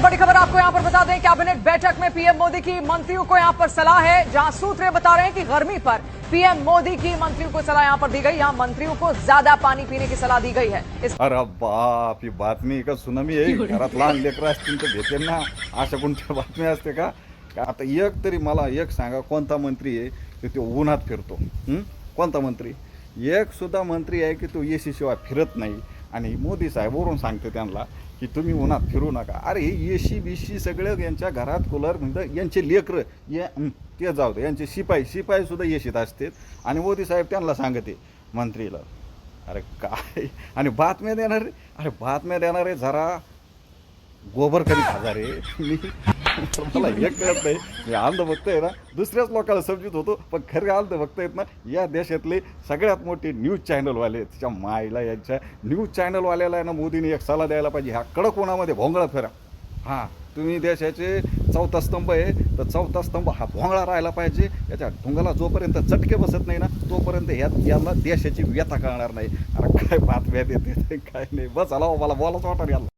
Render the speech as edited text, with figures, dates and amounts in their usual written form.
बड़ी खबर आपको यहां पर बता दें, कैबिनेट बैठक में पीएम मोदी की मंत्रियों को यहां पर सलाह है, जहां सूत्र बता रहे हैं कि गर्मी पर पीएम मोदी की मंत्रियों को सलाह यहां पर दी गई। यहां मंत्रियों को ज्यादा पानी पीने की सलाह दी गई है। अरे बाप, ही बातमी का सुनामी आहे. घरात लहान लेकरं असतील तर भेटेल ना. अशा कोणत्या बातम्या असते का? आता एक तरी मला एक सांगा, कोणता मंत्री आहे की तो उन्हात फिरतो? कोणता मंत्री? एक सुद्धा मंत्री आहे की तो एसी शिवाय फिरत नाही. आणि मोदी साहेबवरून सांगते त्यांना की तुम्ही उन्हात फिरू नका. अरे हे एसी बीसी सगळं यांच्या घरात कूलर म्हणजे यांचे लेकरं ते जाऊ दे, यांचे शिपाई सुद्धा एसीत असतात. आणि मोदी साहेब त्यांना सांगते मंत्रीला. अरे काय. आणि बातम्या देणारे जरा गोबर कधी खाजारे. मला हे कळत नाही. मी अंधभक्त आहे ना, दुसऱ्याच लोकांना समजत होतो, पण खरे अंधभक्त आहेत ना या देशातले सगळ्यात मोठे न्यूज चॅनलवाले. त्याच्या मायला यांच्या न्यूज चॅनलवाल्याला आहे ना मोदीने एक सल्ला द्यायला पाहिजे. ह्या कडक उन्हामध्ये भोंगळा फिरा. हां, तुम्ही देशाचे चौथा स्तंभ आहे, तर चौथा स्तंभ हा भोंगळा राहायला पाहिजे. याच्या ढुंगाला जोपर्यंत चटके बसत नाही ना तोपर्यंत याला देशाची व्यथा कळणार नाही. अरे काय बातम्या देते काय नाही. बस आला मला बोलाच वाटत याला.